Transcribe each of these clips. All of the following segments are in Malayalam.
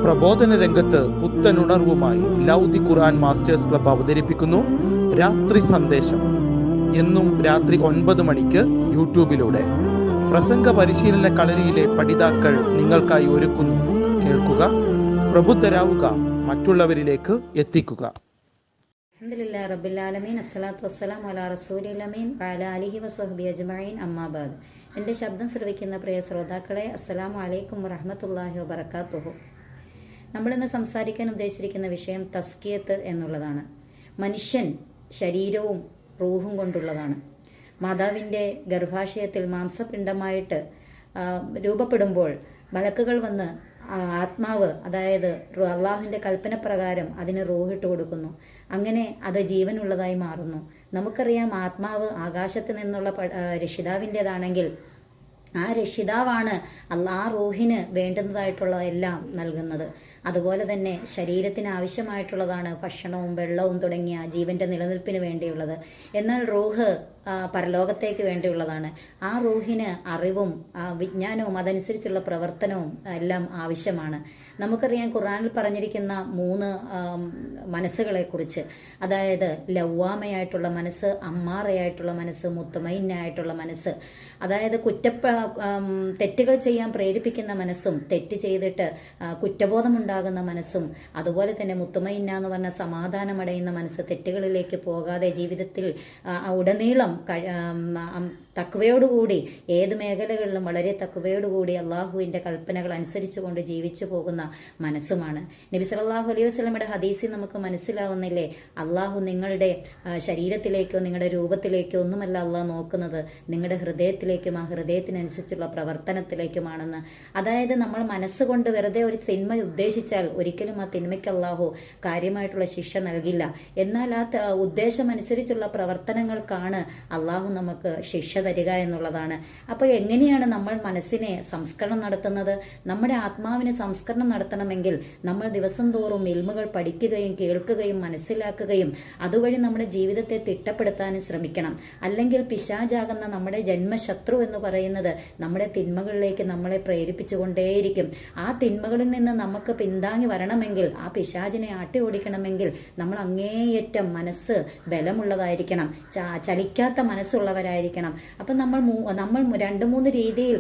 പ്രബോധന രംഗത്ത് പുത്തനുണർവുമായി ലൗദി ഖുർആൻ മാസ്റ്റേഴ്സ് ക്ലബ്ബ് അവതരിപ്പിക്കുന്നു രാത്രി സന്ദേശം. എന്നും രാത്രി 9 മണിക്ക് യൂട്യൂബിലൂടെ പ്രസംഗ പരിശീലന കളരിയിലെ പഠിതാക്കൾ നിങ്ങൾക്കായി ഒരുക്കുന്നു. കേൾക്കുക, പ്രബുദ്ധരാവുക, മറ്റുള്ളവരിലേക്ക് എത്തിക്കുക. അൽഹംദുലില്ലാഹി റബ്ബിൽ ആലമീൻ, അസ്സലാത്തു വസ്സലാമു അലാ റസൂലിൽ അമീൻ വഅലാ ആലിഹി വസഹ്ബിഹി അജ്മഈൻ, അമ്മാ ബഅദ്. എൻ്റെ ശബ്ദം ശ്രവിക്കുന്ന പ്രിയ ശ്രോതാക്കളെ, അസ്സലാമു അലൈക്കും വറഹ്മത്തുള്ളാഹി വബറകാതുഹു. നമ്മളിന്ന് സംസാരിക്കാൻ ഉദ്ദേശിച്ചിരിക്കുന്ന വിഷയം തസ്കിയത്ത് എന്നുള്ളതാണ്. മനുഷ്യൻ ശരീരവും റൂഹും കൊണ്ടുള്ളതാണ്. മാതാവിൻ്റെ ഗർഭാശയത്തിൽ മാംസപിണ്ഡമായിട്ട് രൂപപ്പെടുമ്പോൾ മലക്കുകൾ വന്ന് ആത്മാവ്, അതായത് അള്ളാഹുവിൻ്റെ കൽപ്പന പ്രകാരം അതിന് റൂഹിട്ട് കൊടുക്കുന്നു. അങ്ങനെ അത് ജീവനുള്ളതായി മാറുന്നു. നമുക്കറിയാം, ആത്മാവ് ആകാശത്ത് നിന്നുള്ള രക്ഷിതാവിൻ്റെതാണെങ്കിൽ ആ രക്ഷിതാവാണ് ആ റൂഹിന് വേണ്ടുന്നതായിട്ടുള്ളതെല്ലാം നൽകുന്നത്. അതുപോലെ തന്നെ ശരീരത്തിന് ആവശ്യമായിട്ടുള്ളതാണ് ഭക്ഷണവും വെള്ളവും തുടങ്ങിയ ജീവന്റെ നിലനിൽപ്പിന് വേണ്ടിയുള്ളത്. എന്നാൽ റൂഹ് പരലോകത്തേക്ക് വേണ്ടിയുള്ളതാണ്. ആ റൂഹിന് അറിവും വിജ്ഞാനവും അതനുസരിച്ചുള്ള പ്രവർത്തനവും എല്ലാം ആവശ്യമാണ്. നമുക്കറിയാം, ഖുർആനിൽ പറഞ്ഞിരിക്കുന്ന 3 മനസ്സുകളെ കുറിച്ച്, അതായത് ലവ്വാമയായിട്ടുള്ള മനസ്സ്, അമ്മാറയായിട്ടുള്ള മനസ്സ്, മുത്തമൈനായിട്ടുള്ള മനസ്സ്. അതായത് തെറ്റുകൾ ചെയ്യാൻ പ്രേരിപ്പിക്കുന്ന മനസ്സും തെറ്റ് ചെയ്തിട്ട് കുറ്റബോധമുണ്ടാകുന്ന മനസ്സും, അതുപോലെ തന്നെ മുത്തമൈന എന്ന് പറഞ്ഞ സമാധാനമടയുന്ന മനസ്സ്, തെറ്റുകളിലേക്ക് പോകാതെ ജീവിതത്തിൽ ഉടനീളം തക്വയോടുകൂടി ഏത് മേഖലകളിലും വളരെ തക്വയോടുകൂടി അള്ളാഹുവിൻ്റെ കൽപ്പനകൾ അനുസരിച്ചുകൊണ്ട് ജീവിച്ചു പോകുന്ന മനസ്സുമാണ്. നബി സല്ലല്ലാഹു അലൈഹി വസല്ലമയുടെ ഹദീസിൽ നമുക്ക് മനസ്സിലാവുന്നില്ലേ, അള്ളാഹു നിങ്ങളുടെ ശരീരത്തിലേക്കോ നിങ്ങളുടെ രൂപത്തിലേക്കോ ഒന്നുമല്ല അള്ളാഹു നോക്കുന്നത്, നിങ്ങളുടെ ഹൃദയത്തിലേക്കും ആ ഹൃദയത്തിനനുസരിച്ചുള്ള പ്രവർത്തനത്തിലേക്കുമാണെന്ന്. അതായത് നമ്മൾ മനസ്സുകൊണ്ട് വെറുതെ ഒരു തിന്മ ഉദ്ദേശിച്ചാൽ ഒരിക്കലും ആ തിന്മയ്ക്ക് അള്ളാഹു കാര്യമായിട്ടുള്ള ശിക്ഷ നൽകില്ല. എന്നാൽ ആ ഉദ്ദേശമനുസരിച്ചുള്ള പ്രവർത്തനങ്ങൾക്കാണ് അള്ളാഹു നമുക്ക് ശിക്ഷ തരിക എന്നുള്ളതാണ്. അപ്പോൾ എങ്ങനെയാണ് നമ്മൾ മനസ്സിനെ സംസ്കരണം നടത്തുന്നത്? നമ്മുടെ ആത്മാവിന് സംസ്കരണം നടത്തണമെങ്കിൽ നമ്മൾ ദിവസം തോറും ഇൽമുകൾ പഠിക്കുകയും കേൾക്കുകയും മനസ്സിലാക്കുകയും അതുവഴി നമ്മുടെ ജീവിതത്തെ തിട്ടപ്പെടുത്താനും ശ്രമിക്കണം. അല്ലെങ്കിൽ പിശാചാകുന്ന നമ്മുടെ ജന്മശത്രു എന്ന് പറയുന്നത് നമ്മുടെ തിന്മകളിലേക്ക് നമ്മളെ പ്രേരിപ്പിച്ചുകൊണ്ടേയിരിക്കും. ആ തിന്മകളിൽ നിന്ന് നമുക്ക് പിന്താങ്ങി വരണമെങ്കിൽ, ആ പിശാചിനെ ആട്ടി ഓടിക്കണമെങ്കിൽ നമ്മൾ അങ്ങേയറ്റം മനസ്സ് ബലമുള്ളതായിരിക്കണം, ചലിക്കാത്ത മനസ്സുള്ളവരായിരിക്കണം. അപ്പം നമ്മൾ 2-3 രീതിയിൽ,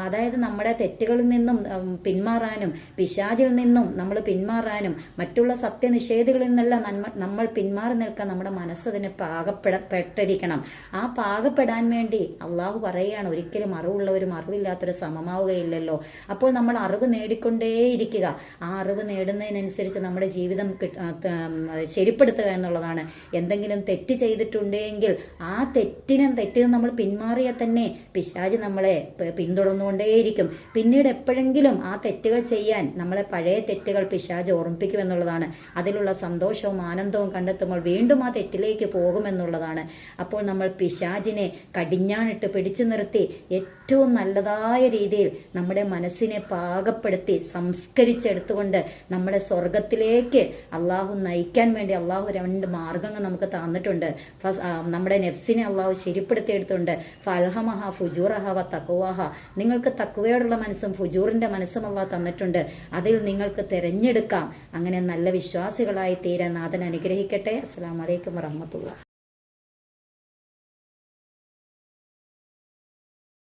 അതായത് നമ്മുടെ തെറ്റുകളിൽ നിന്നും പിന്മാറാനും പിശാചിൽ നിന്നും നമ്മൾ പിന്മാറാനും മറ്റുള്ള സത്യനിഷേധികളിൽ നിന്നെല്ലാം നമ്മൾ പിന്മാറി നിൽക്കാൻ നമ്മുടെ മനസ്സതിന് പാകപ്പെട്ടിരിക്കണം. ആ പാകപ്പെടാൻ വേണ്ടി അള്ളാഹു പറയുകയാണ്, ഒരിക്കലും അറിവുള്ളവരും അറിവില്ലാത്തൊരു സമമാവുകയില്ലല്ലോ. അപ്പോൾ നമ്മൾ അറിവ് നേടിക്കൊണ്ടേയിരിക്കുക. ആ അറിവ് നേടുന്നതിനനുസരിച്ച് നമ്മുടെ ജീവിതം ശരിപ്പെടുത്തുക എന്നുള്ളതാണ്. എന്തെങ്കിലും തെറ്റ് ചെയ്തിട്ടുണ്ടെങ്കിൽ ആ തെറ്റിൽ നമ്മൾ പിന്മാറിയാൽ തന്നെ പിശാച് നമ്മളെ പിന്തുടർന്നുകൊണ്ടേയിരിക്കും. പിന്നീട് എപ്പോഴെങ്കിലും ആ തെറ്റുകൾ ചെയ്യാൻ നമ്മളെ പഴയ തെറ്റുകൾ പിശാച് ഓർമ്മിപ്പിക്കുമെന്നുള്ളതാണ്. അതിലുള്ള സന്തോഷവും ആനന്ദവും കണ്ടെത്തുമ്പോൾ വീണ്ടും ആ തെറ്റിലേക്ക് പോകുമെന്നുള്ളതാണ്. അപ്പോൾ നമ്മൾ പിശാചിനെ കടിഞ്ഞാണിട്ട് പിടിച്ചു നിർത്തി ഏറ്റവും നല്ലതായ രീതിയിൽ നമ്മുടെ മനസ്സിനെ പാകപ്പെടുത്തി സംസ്കരിച്ചെടുത്തുകൊണ്ട് നമ്മുടെ സ്വർഗത്തിലേക്ക് അള്ളാഹു നയിക്കാൻ വേണ്ടി അള്ളാഹു 2 മാർഗങ്ങൾ നമുക്ക് തന്നിട്ടുണ്ട്. നമ്മുടെ നെഫ്സിനെ അള്ളാഹു ശരിപ്പെടുത്തിയെടുത്തുണ്ട്. ഫൽഹമഹ ഫുജൂറഹ വ തഖ്വഹ, നിങ്ങൾക്ക് തഖ്വയോടുള്ള മനസ്സും ഫുജൂറിന്റെ മനസ്സും അള്ളാഹു തന്നിട്ടുണ്ട്. അതിൽ നിങ്ങൾക്ക് തിരഞ്ഞെടുക്കാം. അങ്ങനെ നല്ല വിശ്വാസികളായി തീരാൻ നാഥൻ അനുഗ്രഹിക്കട്ടെ. അസ്സലാമു അലൈക്കും വറഹ്മത്തുള്ളാഹി.